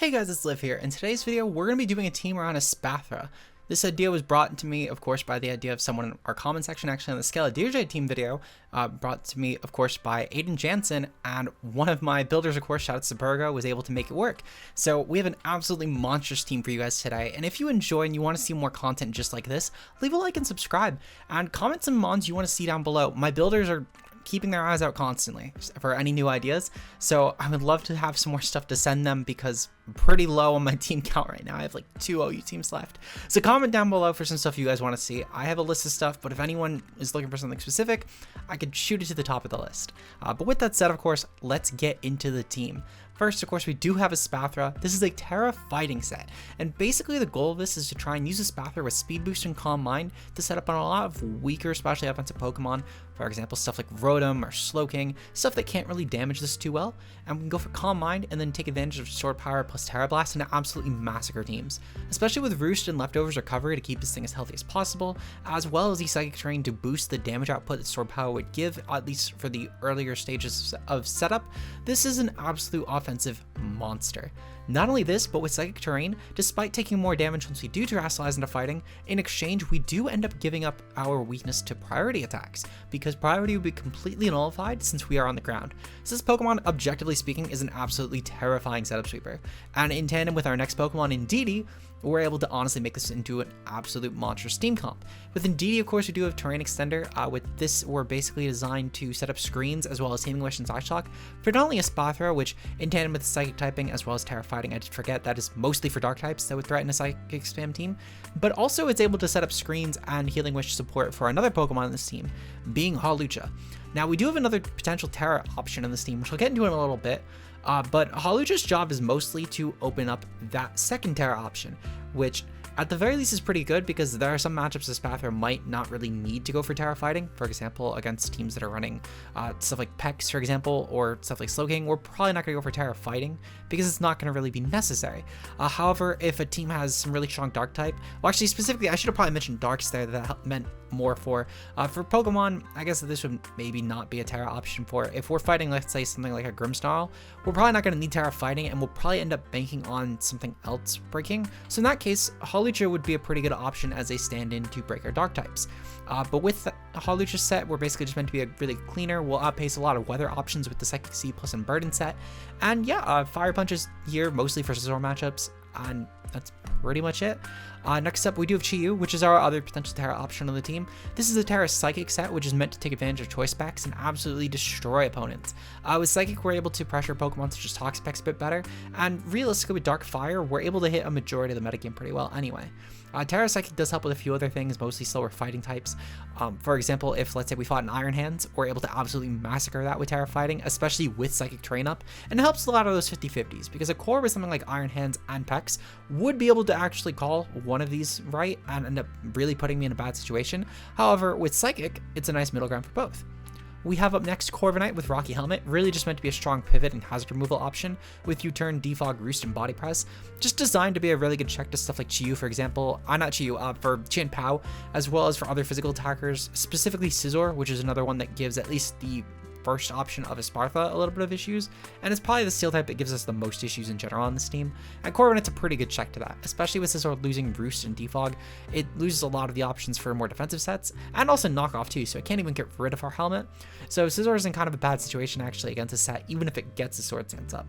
Hey guys, it's Liv here. In today's video, we're going to be doing a team around Espathra. This idea was brought to me, of course, by the idea of someone in our comment section, actually on the Scala team video, brought to me, of course, by Aiden Jansen, and one of my builders, of course, shout out to Burgo, was able to make it work. So we have an absolutely monstrous team for you guys today, and if you enjoy and you want to see more content just like this, leave a like and subscribe, and comment some mons you want to see down below. My builders are keeping their eyes out constantly for any new ideas, so I would love to have some more stuff to send them because I'm pretty low on my team count right now. I have like 2 OU teams left, so comment down below for some stuff you guys want to see. I have a list of stuff, but if anyone is looking for something specific, I could shoot it to the top of the list. But with that said, of course, let's get into the team. First, of course, we do have Espathra. This is a Terra fighting set, and basically the goal of this is to try and use Espathra with Speed Boost and Calm Mind to set up on a lot of weaker, especially offensive Pokemon. For example, stuff like Rotom or Slowking, stuff that can't really damage this too well. And we can go for Calm Mind and then take advantage of Sword Power plus Terra Blast and absolutely massacre teams, especially with Roost and Leftovers Recovery to keep this thing as healthy as possible, as well as the Psychic Terrain to boost the damage output that Sword Power would give, at least for the earlier stages of setup. This is an absolute offensive monster. Not only this, but with Psychic Terrain, despite taking more damage once we do terrestrialize into fighting, in exchange we do end up giving up our weakness to priority attacks, because priority would be completely nullified since we are on the ground. So this Pokemon, objectively speaking, is an absolutely terrifying setup sweeper, and in tandem with our next Pokemon, Indeedee, we're able to honestly make this into an absolute monstrous team comp. With Indeedee, of course, we do have Terrain Extender. With this, we're basically designed to set up screens as well as Healing Wish and Side Shock for not only Espathra, which in tandem with the Psychic typing as well as Terra Fighting, I did forget that is mostly for Dark types that would threaten a Psychic spam team, but also it's able to set up screens and Healing Wish support for another Pokemon in this team, being Hawlucha. Now, we do have another potential Terra option in this team, which I'll get into in a little bit. But Hawlucha's job is mostly to open up that second Terra option, which at the very least is pretty good because there are some matchups Espathra might not really need to go for Terra Fighting. For example, against teams that are running stuff like Pex, for example, or stuff like Slowking, we're probably not going to go for Terra Fighting because it's not going to really be necessary. However, if a team has some really strong Dark type, well, actually specifically, I should have probably mentioned Darks there, that meant more for Pokemon. I guess that this would maybe not be a Terra option for. If we're fighting, let's say, something like a Grimmsnarl, we're probably not going to need Terra Fighting, and we'll probably end up banking on something else breaking. So in that case, Hawlucha would be a pretty good option as a stand-in to break our Dark types. But with the Hawlucha set, we're basically just meant to be a really cleaner. We'll outpace a lot of weather options with the Psychic C plus and Burden set. And yeah, Fire Punches here mostly for Scizor matchups, and that's pretty much it. Next up, we do have Chi-Yu, which is our other potential Terra option on the team. This is a Terra Psychic set, which is meant to take advantage of choice specs and absolutely destroy opponents. With Psychic, we're able to pressure Pokemon such as Toxapex a bit better, and realistically with Dark Fire, we're able to hit a majority of the metagame pretty well anyway. Terra Psychic does help with a few other things, mostly slower fighting types. For example, if let's say we fought an Iron Hands, we're able to absolutely massacre that with Terra Fighting, especially with Psychic Terrain up, and it helps a lot of those 50-50s, because a core with something like Iron Hands and Pex would be able to actually call one of these right and end up really putting me in a bad situation. However, with Psychic, it's a nice middle ground for both. We have up next Corviknight with Rocky Helmet, really just meant to be a strong pivot and hazard removal option with U-Turn, Defog, Roost, and Body Press. Just designed to be a really good check to stuff like Chi-Yu, for example. Not Chi-Yu, for Chien-Pao, as well as for other physical attackers, specifically Scizor, which is another one that gives at least the first option of Espathra a little bit of issues, and it's probably the Steel type that gives us the most issues in general on this team. And Corviknight's a pretty good check to that, especially with Scizor losing Roost and Defog. It loses a lot of the options for more defensive sets, and also knockoff too, so it can't even get rid of our helmet. So Scizor is in kind of a bad situation actually against a set, even if it gets the Sword Stance up.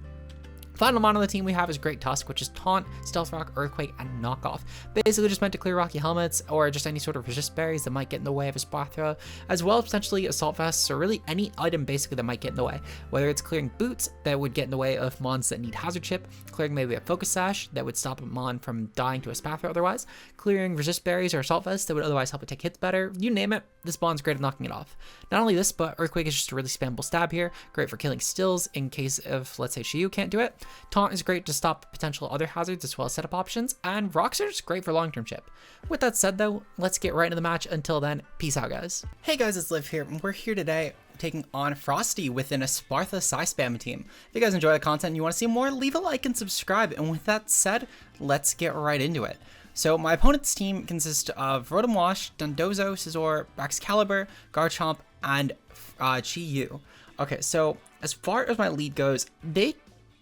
Final mon on the team we have is Great Tusk, which is Taunt, Stealth Rock, Earthquake, and Knockoff. Basically just meant to clear Rocky Helmets or just any sort of resist berries that might get in the way of Espathra, as well as potentially Assault Vests or really any item basically that might get in the way. Whether it's clearing Boots that would get in the way of mons that need Hazard Chip, clearing maybe a Focus Sash that would stop a mon from dying to Espathra otherwise, clearing resist berries or Assault Vests that would otherwise help it take hits better, you name it, this bond's great at knocking it off. Not only this, but Earthquake is just a really spammable stab here, great for killing stills in case of, let's say, Chi-Yu can't do it. Taunt is great to stop potential other hazards as well as setup options, and Rocks are just great for long-term chip. With that said though, let's get right into the match. Until then, peace out guys. Hey guys, it's Liv here, and we're here today taking on Frosti within a Espathra Spam team. If you guys enjoy the content and you want to see more, leave a like and subscribe, and with that said, let's get right into it. So my opponent's team consists of Rotom Wash, Dondozo, Scizor, Excalibur, Garchomp, and Chi-Yu. Okay, so as far as my lead goes, they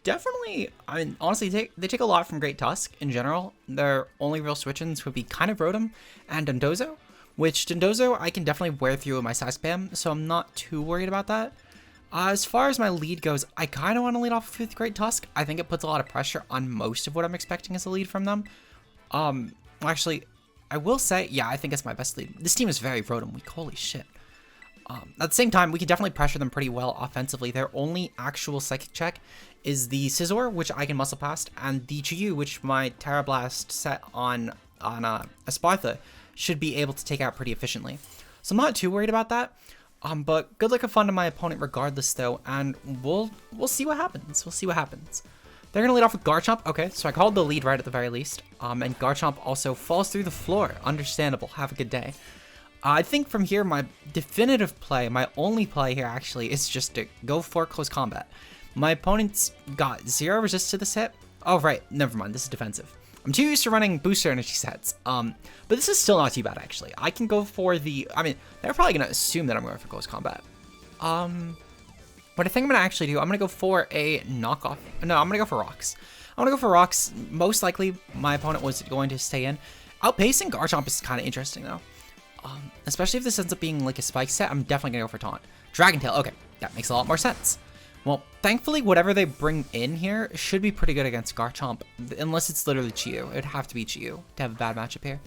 definitely, I mean, honestly, they take a lot from Great Tusk in general. Their only real switch-ins would be kind of Rotom and Dondozo, which Dondozo I can definitely wear through with my Psy Spam, so I'm not too worried about that. As far as my lead goes, I kind of want to lead off with Great Tusk. I think it puts a lot of pressure on most of what I'm expecting as a lead from them. Actually, I will say, yeah, I think it's my best lead. This team is very Rotom weak, holy shit. At the same time, we can definitely pressure them pretty well offensively. Their only actual Psychic check is the Scizor, which I can muscle past, and the Chi-Yu, which my Terra Blast set on Espathra should be able to take out pretty efficiently. So I'm not too worried about that. But good luck and fun to my opponent regardless, though, and we'll see what happens. We'll see what happens. They're going to lead off with Garchomp. Okay, so I called the lead right at the very least. And Garchomp also falls through the floor. Understandable. Have a good day. I think from here, my definitive play, my only play here actually, is just to go for close combat. My opponent's got 0 resist to this hit. Oh, right. Never mind. This is defensive. I'm too used to running booster energy sets. But this is still not too bad, actually. I can go for the... I mean, they're probably going to assume that I'm going for close combat. What I think I'm going to actually do, I'm going to go for a knockoff. No, I'm going to go for rocks. I'm going to go for rocks. Most likely, my opponent was going to stay in. Outpacing Garchomp is kind of interesting, though. Especially if this ends up being like a spike set, I'm definitely going to go for taunt. Dragon Tail, okay, that makes a lot more sense. Well, thankfully, whatever they bring in here should be pretty good against Garchomp, unless it's literally Chi-Yu. It would have to be Chi-Yu to have a bad matchup here.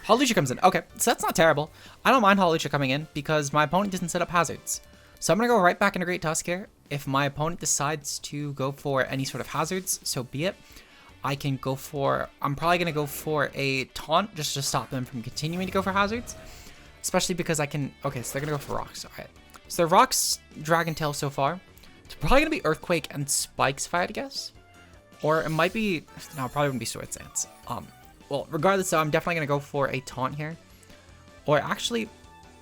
Hawlucha comes in. Okay, so that's not terrible. I don't mind Hawlucha coming in because my opponent didn't set up hazards. So I'm going to go right back into Great Tusk here. If my opponent decides to go for any sort of hazards, so be it. I can go for... I'm probably going to go for a taunt just to stop them from continuing to go for hazards. Especially because I can... Okay, so they're going to go for rocks. All right. So the rocks, Dragon Tail so far. It's probably going to be Earthquake and Spikes if I had to guess. Or it might be... No, it probably wouldn't be Sword Stance. Well, regardless, though, I'm definitely going to go for a taunt here. Or actually...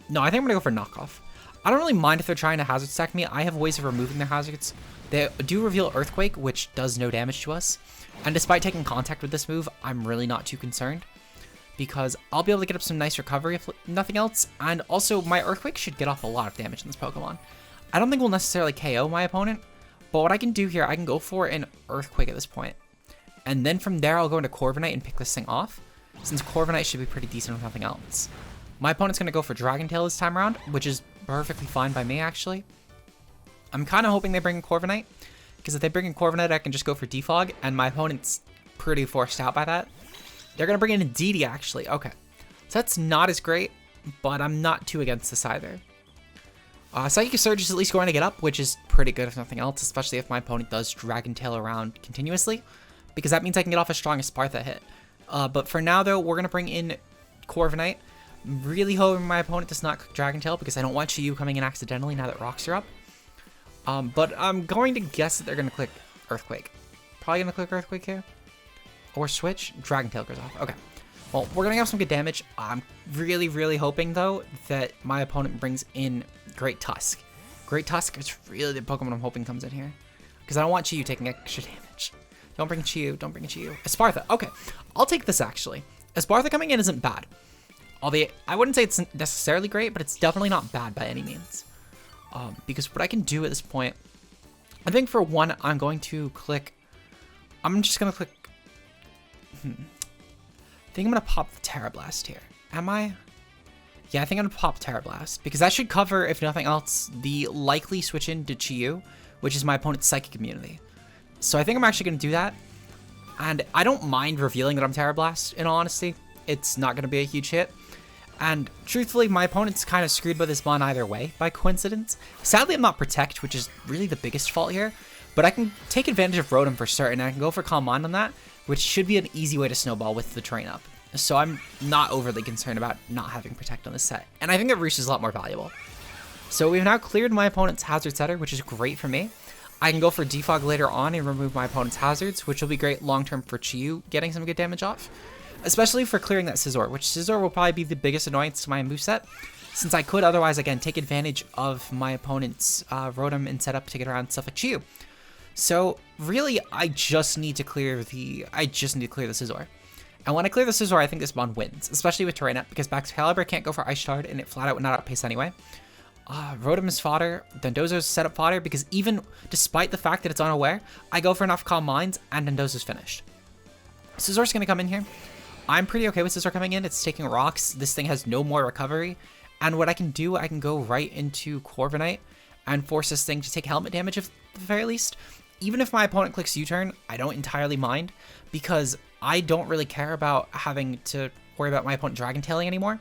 No, I think I'm going to go for knockoff. I don't really mind if they're trying to hazard stack me. I have ways of removing their hazards. They do reveal Earthquake, which does no damage to us. And despite taking contact with this move, I'm really not too concerned. Because I'll be able to get up some nice recovery if nothing else. And also, my Earthquake should get off a lot of damage in this Pokemon. I don't think we'll necessarily KO my opponent. But what I can do here, I can go for an Earthquake at this point. And then from there, I'll go into Corviknight and pick this thing off. Since Corviknight should be pretty decent with nothing else. My opponent's going to go for Dragon Tail this time around, which is perfectly fine by me, actually. I'm kind of hoping they bring in Corviknight. Because if they bring in Corviknight, I can just go for Defog. And my opponent's pretty forced out by that. They're going to bring in a DD, actually. Okay. So that's not as great, but I'm not too against this either. Psychic Surge is at least going to get up, which is pretty good if nothing else, especially if my opponent does Dragon Tail around continuously, because that means I can get off a strong Espathra hit. But for now, though, we're going to bring in Corviknight. Really hoping my opponent does not click Dragon Tail, because I don't want Chi-Yu coming in accidentally now that rocks are up. But I'm going to guess that they're going to click Earthquake. Probably going to click Earthquake here. Or switch. Dragon Tail goes off. Okay. Well, we're going to have some good damage. I'm really, really hoping, though, that my opponent brings in Great Tusk. Great Tusk is really the Pokemon I'm hoping comes in here. Because I don't want Chi-Yu taking extra damage. Don't bring Chi-Yu. Don't bring Chi-Yu. Espathra. Okay. I'll take this, actually. Espathra coming in isn't bad. Albeit, I wouldn't say it's necessarily great, but it's definitely not bad by any means. Because what I can do at this point... I think for one, I'm going to click... I'm just going to click... I think I'm going to pop the Terra Blast here. Am I? Yeah, I think I'm going to pop Terra Blast. Because that should cover, if nothing else, the likely switch in to Chi-Yu, which is my opponent's Psychic immunity. So I think I'm actually going to do that. And I don't mind revealing that I'm Terra Blast, in all honesty. It's not going to be a huge hit. And truthfully, my opponent's kind of screwed by this Mon either way, by coincidence. Sadly, I'm not Protect, which is really the biggest fault here. But I can take advantage of Rotom for certain, and I can go for Calm Mind on that, which should be an easy way to snowball with the train up. So I'm not overly concerned about not having Protect on this set. And I think that Roost is a lot more valuable. So we've now cleared my opponent's Hazard Setter, which is great for me. I can go for Defog later on and remove my opponent's hazards, which will be great long-term for Chi-Yu getting some good damage off. Especially for clearing that Scizor, which Scizor will probably be the biggest annoyance to my moveset, since I could otherwise, again, take advantage of my opponent's Rotom and setup to get around stuff like Chi-Yu. So, really, I just need to clear the Scizor. And when I clear the Scizor, I think this Mon wins, especially with Terrain Up, because Baxcalibur can't go for Ice Shard, and it flat out would not outpace anyway. Rotom is fodder, Dondozo's setup fodder, because even despite the fact that it's unaware, I go for enough Calm Minds, and Dondozo's finished. Scissor's going to come in here. I'm pretty okay with Scissor coming in. It's taking rocks. This thing has no more recovery. And what I can do, I can go right into Corviknight and force this thing to take helmet damage at the very least. Even if my opponent clicks U-turn, I don't entirely mind, because I don't really care about having to worry about my opponent Dragon Tailing anymore.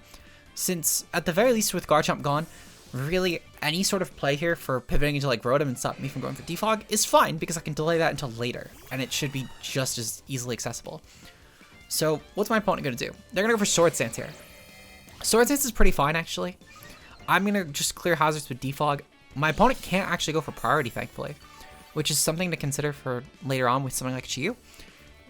Since, at the very least, with Garchomp gone, really any sort of play here for pivoting into like Rotom and stop me from going for Defog is fine, because I can delay that until later, and it should be just as easily accessible. So what's my opponent going to do? They're going to go for Swords Dance here. Swords Dance is pretty fine, actually. I'm going to just clear hazards with Defog. My opponent can't actually go for priority, thankfully, which is something to consider for later on with something like Chiyu,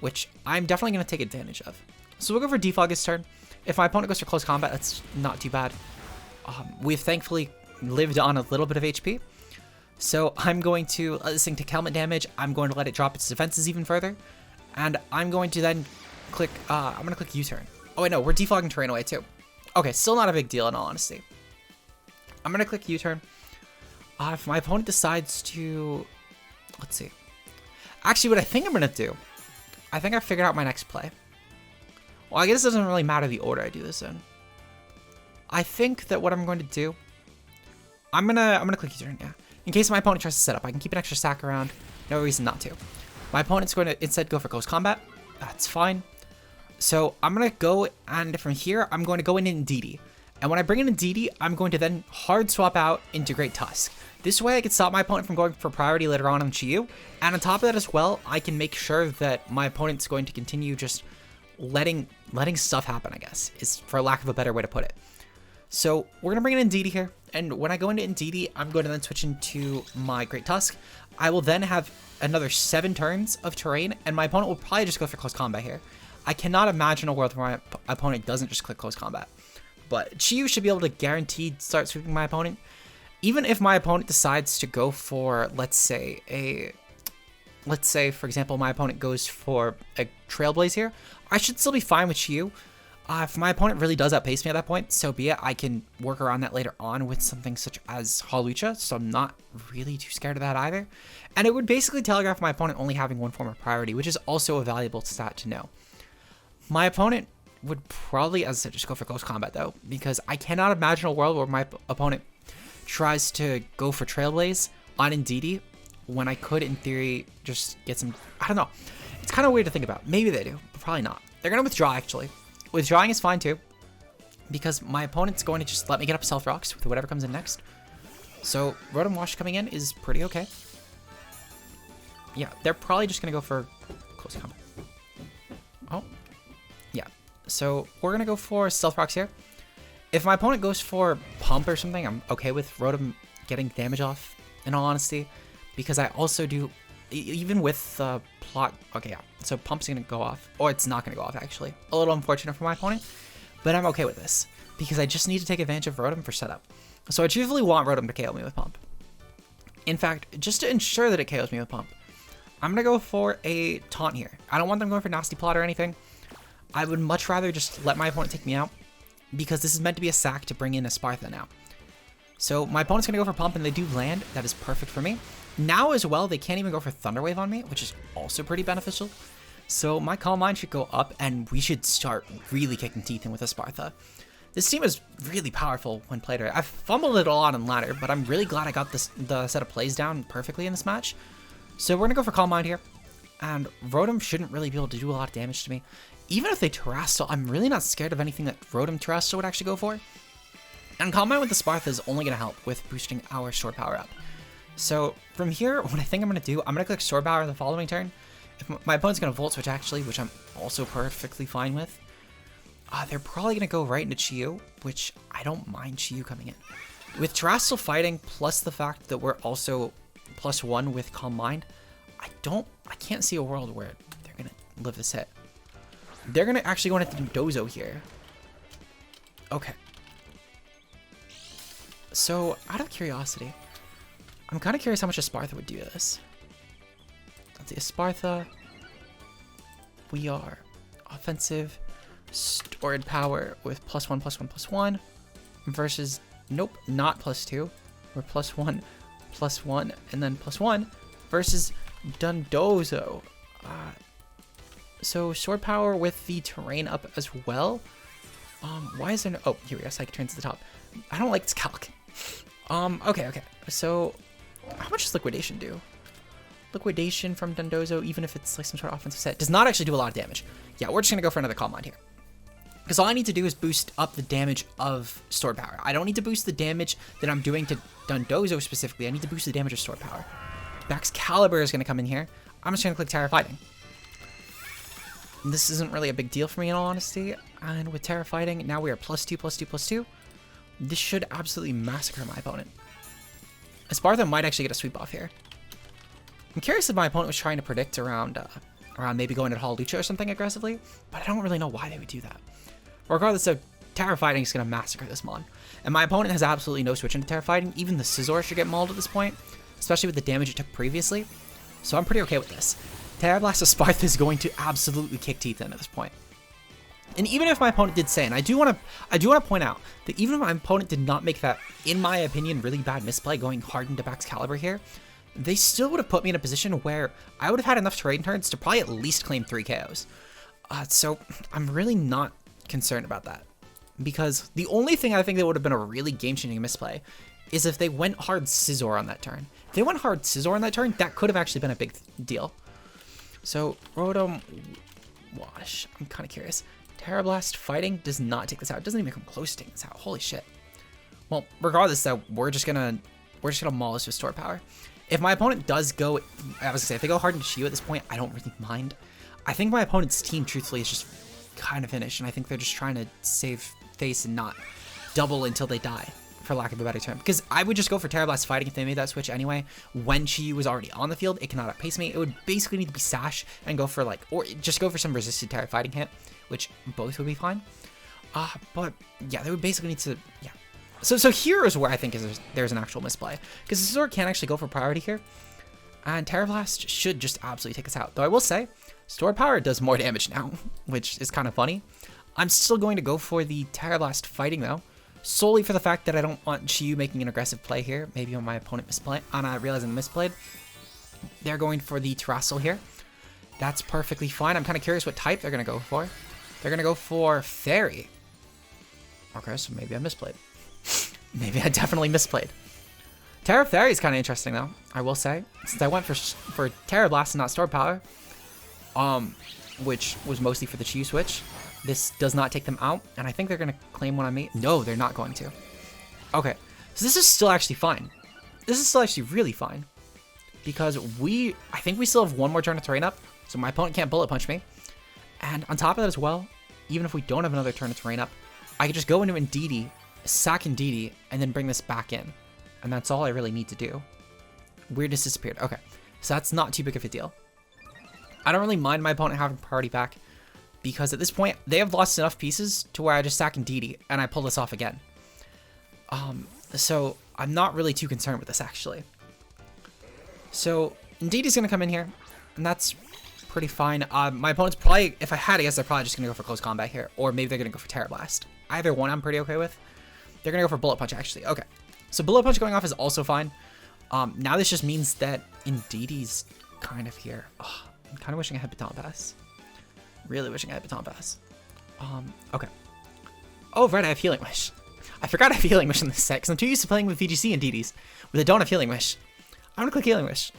which I'm definitely going to take advantage of. So we'll go for Defog this turn. If my opponent goes for Close Combat, that's not too bad. We've thankfully lived on a little bit of HP. So I'm going to let this thing take helmet damage. I'm going to let it drop its defenses even further. And I'm going to then click, I'm going to click U-turn. Oh wait, no, we're defogging terrain away too. Okay, still not a big deal in all honesty. I'm going to click U-turn. If my opponent decides to, let's see. Actually, what I think I'm going to do, I think I figured out my next play. Well, I guess it doesn't really matter the order I do this in. I think that what I'm going to do, I'm gonna click U-turn, yeah. In case my opponent tries to set up, I can keep an extra stack around. No reason not to. My opponent's going to instead go for Close Combat. That's fine. So I'm going to go, and from here, I'm going to go in Indeedee. And when I bring in Indeedee, I'm going to then hard swap out into Great Tusk. This way I can stop my opponent from going for priority later on Chiyu. And on top of that as well, I can make sure that my opponent's going to continue just letting stuff happen, I guess, is for lack of a better way to put it. So we're going to bring in Indeedee here. And when I go into Indeedee, I'm going to then switch into my Great Tusk. I will then have another 7 turns of terrain, and my opponent will probably just go for Close Combat here. I cannot imagine a world where my opponent doesn't just click Close Combat. But Chiyu should be able to guaranteed start sweeping my opponent. Even if my opponent decides to go for, let's say, for example, my opponent goes for a Trailblaze here, I should still be fine with Chiyu. If my opponent really does outpace me at that point, so be it. I can work around that later on with something such as Hawlucha, so I'm not really too scared of that either. And it would basically telegraph my opponent only having one form of priority, which is also a valuable stat to know. My opponent would probably, as I said, just go for Close Combat though, because I cannot imagine a world where my opponent tries to go for Trailblaze on Indeedee when I could, in theory, just get some, I don't know. It's kind of weird to think about. Maybe they do, but probably not. They're going to withdraw, actually. Withdrawing is fine too, because my opponent's going to just let me get up Stealth Rocks with whatever comes in next. So Rotom Wash coming in is pretty okay. Yeah, they're probably just going to go for Close Combat. Oh, yeah. So we're going to go for Stealth Rocks here. If my opponent goes for Pump or something, I'm okay with Rotom getting damage off, in all honesty, because I also do, even with plot, okay, yeah, so Pump's gonna go off, or it's not gonna go off actually. A little unfortunate for my opponent, but I'm okay with this, because I just need to take advantage of Rotom for setup. So I truthfully want Rotom to KO me with Pump. In fact, just to ensure that it KOs me with Pump, I'm gonna go for a Taunt here. I don't want them going for Nasty Plot or anything. I would much rather just let my opponent take me out, because this is meant to be a sack to bring in Espathra now. So my opponent's gonna go for Pump, and they do land. That is perfect for me. Now as well, they can't even go for Thunder Wave on me, which is also pretty beneficial. So my Calm Mind should go up, and we should start really kicking teeth in with Espathra. This team is really powerful when played right. I've fumbled it a lot in ladder, but I'm really glad I got the set of plays down perfectly in this match. So we're gonna go for Calm Mind here, and Rotom shouldn't really be able to do a lot of damage to me. Even if they Terrestrial, I'm really not scared of anything that Rotom Terrestrial would actually go for. And Calm Mind with the Espathra is only gonna help with boosting our Sword Power up. So from here, what I think I'm going to do, I'm going to click Sword Power the following turn. If my opponent's going to Volt Switch actually, which I'm also perfectly fine with, they're probably going to go right into Chiyu, which I don't mind Chiyu coming in. With Terrestrial fighting, plus the fact that we're also +1 with Calm Mind, I can't see a world where they're going to live this hit. They're going to actually go into Dondozo here. Okay. So, out of curiosity, I'm kind of curious how much Espathra would do this. Let's see, Espathra. We are offensive, stored power with +1/+1/+1 versus, nope, not +2. We're plus one, and then +1 versus Dondozo. So sword power with the terrain up as well. Why is there no, oh, here we go, psychic turns to the top. I don't like this calc. Okay. So how much does liquidation do? Liquidation from Dondozo, even if it's like some sort of offensive set, does not actually do a lot of damage. Yeah, we're just gonna go for another Calm Mind here. Because all I need to do is boost up the damage of sword power. I don't need to boost the damage that I'm doing to Dondozo specifically. I need to boost the damage of sword power. Excalibur is gonna come in here. I'm just gonna click Terra Fighting. This isn't really a big deal for me in all honesty. And with Terra Fighting, now we are +2/+2/+2. This should absolutely massacre my opponent. Espathra might actually get a sweep off here. I'm curious if my opponent was trying to predict around maybe going at Hall Lucha or something aggressively, but I don't really know why they would do that. Regardless of, Terra Fighting is going to massacre this mon. And my opponent has absolutely no switch into Terra Fighting. Even the Scizor should get mauled at this point, especially with the damage it took previously. So I'm pretty okay with this. Terra Blast Espathra is going to absolutely kick teeth in at this point. And even if my opponent did say, and I do want to point out that even if my opponent did not make that, in my opinion, really bad misplay going hard into Excalibur here, they still would have put me in a position where I would have had enough terrain turns to probably at least claim 3 KOs. So I'm really not concerned about that. Because the only thing I think that would have been a really game-changing misplay is if they went hard Scizor on that turn. If they went hard Scizor on that turn, that could have actually been a big deal. So, Rotom Wash. I'm kind of curious. Terra Blast Fighting does not take this out. It doesn't even come close to taking this out. Holy shit. Well, regardless though, we're just gonna maul this with sword power. If my opponent does go, I was gonna say, if they go hard into Shiyu at this point, I don't really mind. I think my opponent's team, truthfully, is just kind of finished, and I think they're just trying to save face and not double until they die, for lack of a better term. Because I would just go for Terra Blast Fighting if they made that switch anyway. When Shiyu was already on the field, it cannot outpace me. It would basically need to be Sash and go for like, or just go for some resisted Terra Fighting hit, which both would be fine. But yeah, they would basically need to, yeah. So here is where I think there's an actual misplay. Because Scizor can actually go for priority here. And Terra Blast should just absolutely take us out. Though I will say, Sword Power does more damage now, which is kind of funny. I'm still going to go for the Terra Blast Fighting though, solely for the fact that I don't want Shiyu making an aggressive play here. Maybe on my opponent realizing the misplayed. They're going for the Terrassil here. That's perfectly fine. I'm kind of curious what type they're going to go for. They're going to go for Fairy. Okay, so maybe I misplayed. Maybe I definitely misplayed. Terra Fairy is kind of interesting though, I will say. Since I went for Terra Blast and not Sword Power, which was mostly for the Shiyu switch, this does not take them out, and I think they're going to claim one on me. No, they're not going to. Okay, so this is still actually fine. This is still actually really fine. Because I think we still have one more turn of terrain up, so my opponent can't bullet punch me. And on top of that as well, even if we don't have another turn of terrain up, I can just go into Indeedee, sack Indeedee, and then bring this back in. And that's all I really need to do. Weirdness disappeared. Okay, so that's not too big of a deal. I don't really mind my opponent having priority back, because at this point, they have lost enough pieces to where I just sack Indeedee, and I pull this off again. So I'm not really too concerned with this, actually. So Indeedee's going to come in here, and that's pretty fine. My opponent's probably, if I had to guess, they're probably just going to go for close combat here, or maybe they're going to go for Terra Blast. Either one I'm pretty okay with. They're going to go for Bullet Punch, actually. Okay. So Bullet Punch going off is also fine. Now this just means that Indeedee's kind of here. Oh, I'm kind of wishing I had Baton Pass. Really wishing I had Baton Pass. Okay. Oh, right, I have Healing Wish. I forgot I have Healing Wish in this set, because I'm too used to playing with VGC Indeedees. With a don't have Healing Wish. I'm going to click Healing Wish.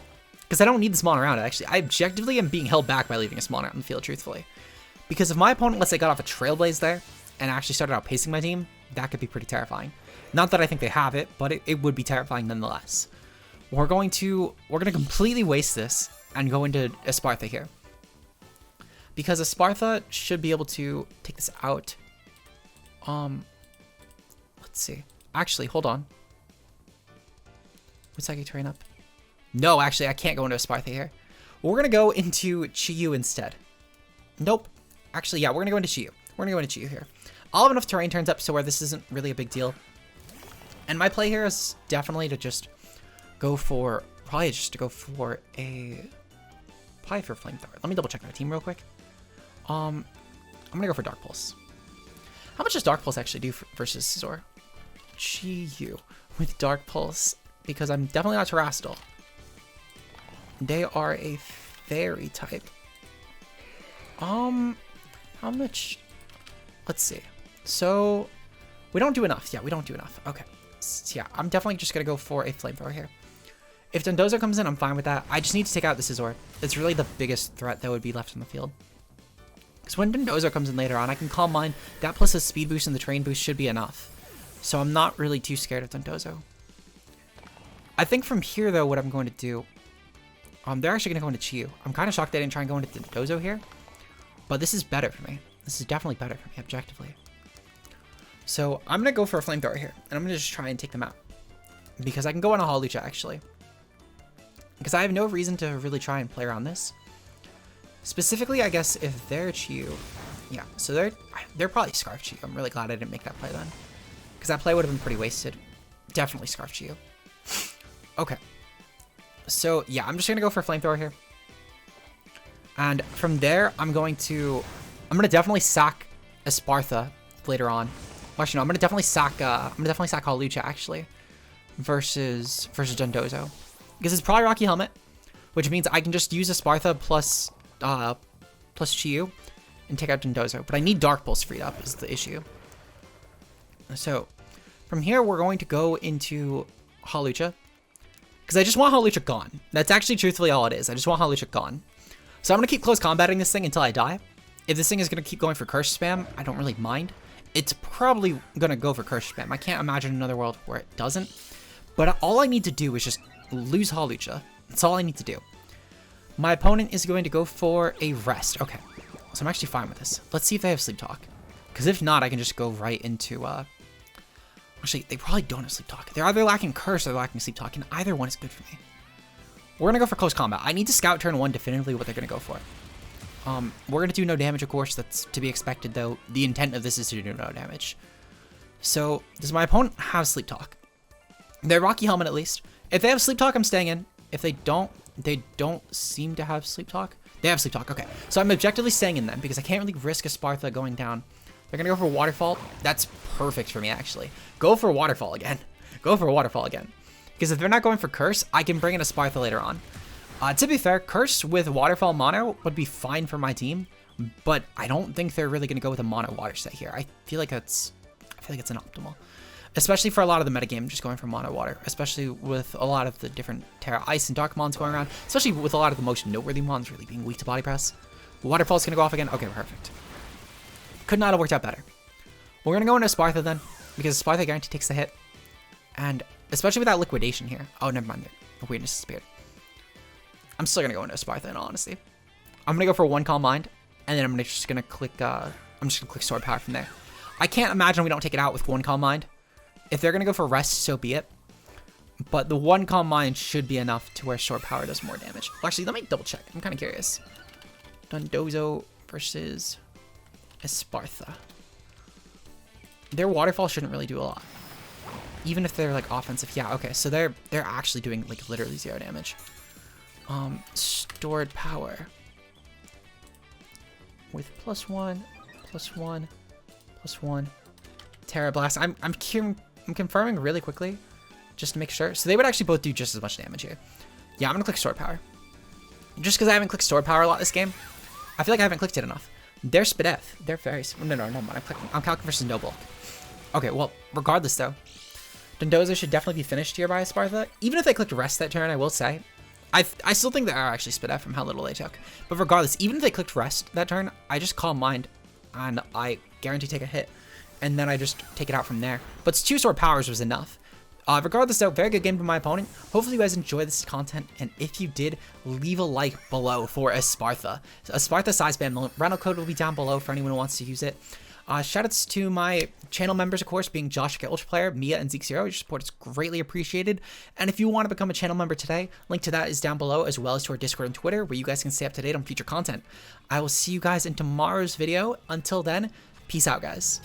Because I don't need the Small around it, actually. I objectively am being held back by leaving a Small out in the field, truthfully. Because if my opponent, let's say, got off a Trailblaze there, and actually started outpacing my team, that could be pretty terrifying. Not that I think they have it, but it would be terrifying nonetheless. We're going to completely waste this and go into Espathra here. Because Espathra should be able to take this out. Let's see. Actually, hold on. Would Psychic Terrain up? No, actually, I can't go into Espathra here. We're going to go into Chiyu instead. Nope. Actually, yeah, we're going to go into Chiyu. We're going to go into Chiyu here. I'll have enough terrain turns up so where this isn't really a big deal. And my play here is definitely to just go for, probably for Flamethrower. Let me double check my team real quick. I'm going to go for Dark Pulse. How much does Dark Pulse actually do versus Scizor? Chiyu with Dark Pulse because I'm definitely not Terrastal. They are a fairy type. How much? Let's see. So we don't do enough. Yeah, we don't do enough. Okay. So, yeah, I'm definitely just gonna go for a flamethrower here. If Dondozo comes in, I'm fine with that. I just need to take out the Scizor. It's really the biggest threat that would be left on the field. Because when Dondozo comes in later on, I can Calm Mind. That plus a speed boost and the train boost should be enough. So I'm not really too scared of Dondozo. I think from here, though, what I'm going to do... they're actually going to go into Chiyu. I'm kind of shocked they didn't try and go into Dondozo here. But this is better for me. This is definitely better for me, objectively. So I'm going to go for a flamethrower here. And I'm going to just try and take them out. Because I can go on a Hawlucha, actually. Because I have no reason to really try and play around this. Specifically, I guess, if they're Chiyu. Yeah, so they're probably Scarf Chiyu. I'm really glad I didn't make that play then. Because that play would have been pretty wasted. Definitely Scarf Chiyu. Okay. So, yeah, I'm just going to go for a flamethrower here. And from there, I'm going to definitely sack Espathra later on. Well, actually, no, I'm going to definitely sack Hawlucha, actually, versus Dondozo. Because it's probably Rocky Helmet, which means I can just use Espathra plus Chiyu and take out Dondozo. But I need Dark Pulse freed up is the issue. So, from here, we're going to go into Hawlucha. Because I just want Hawlucha gone. That's actually truthfully all it is. I just want Hawlucha gone. So I'm going to keep close combating this thing until I die. If this thing is going to keep going for Curse Spam, I don't really mind. It's probably going to go for Curse Spam. I can't imagine another world where it doesn't. But all I need to do is just lose Hawlucha. That's all I need to do. My opponent is going to go for a Rest. Okay. So I'm actually fine with this. Let's see if they have Sleep Talk. Because if not, I can just go right into... Actually, they probably don't have Sleep Talk. They're either lacking Curse or they're lacking Sleep Talk, and either one is good for me. We're going to go for Close Combat. I need to scout turn 1 definitively what they're going to go for. We're going to do no damage, of course. That's to be expected, though. The intent of this is to do no damage. So, does my opponent have Sleep Talk? They're Rocky Helmet, at least. If they have Sleep Talk, I'm staying in. If they don't seem to have Sleep Talk. They have Sleep Talk, okay. So I'm objectively staying in them, because I can't really risk Espathra going down. They're going to go for Waterfall. That's perfect for me, actually. Go for Waterfall again. Go for Waterfall again. Because if they're not going for Curse, I can bring in Espathra later on. To be fair, Curse with Waterfall Mono would be fine for my team, but I don't think they're really going to go with a Mono Water set here. I feel like it's an optimal. Especially for a lot of the metagame, just going for Mono Water. Especially with a lot of the different Terra Ice and Dark Mons going around. Especially with a lot of the most noteworthy Mons really being weak to Body Press. Waterfall's going to go off again. Okay, perfect. Could not have worked out better. We're going to go into Espathra then, because Espathra guarantee takes the hit. And especially with that liquidation here. Oh, never mind. The weirdness disappeared. I'm still going to go into Espathra in all honesty. I'm going to go for one Calm Mind, and then I'm just going to click Sword Power from there. I can't imagine we don't take it out with one Calm Mind. If they're going to go for Rest, so be it. But the one Calm Mind should be enough to where Sword Power does more damage. Well, actually, let me double check. I'm kind of curious. Dondozo versus Espathra. Their Waterfall shouldn't really do a lot. Even if they're like offensive. Yeah, okay. So they're actually doing like literally 0 damage. Stored Power. With +1, +1, +1. Terra Blast. I'm confirming really quickly. Just to make sure. So they would actually both do just as much damage here. Yeah, I'm going to click Sword Power. Just because I haven't clicked Sword Power a lot this game. I feel like I haven't clicked it enough. They're Spadef. They're very... No, never mind. I'm calculating versus No Bulk. Okay, well, regardless, though. Dondozo should definitely be finished here by Espathra. Even if they clicked Rest that turn, I will say. I still think they are actually Spadef from how little they took. But regardless, even if they clicked Rest that turn, I just Calm Mind. And I guarantee take a hit. And then I just take it out from there. But 2 Sword Powers was enough. Regardless, though, very good game from my opponent. Hopefully you guys enjoy this content, and if you did, leave a like below for Espathra. Espathra size band, the rental code will be down below for anyone who wants to use it. Shoutouts to my channel members, of course, being Josh, Ultra Player, Mia, and Zeke Zero. Your support is greatly appreciated. And if you want to become a channel member today, link to that is down below, as well as to our Discord and Twitter, where you guys can stay up to date on future content. I will see you guys in tomorrow's video. Until then, peace out, guys.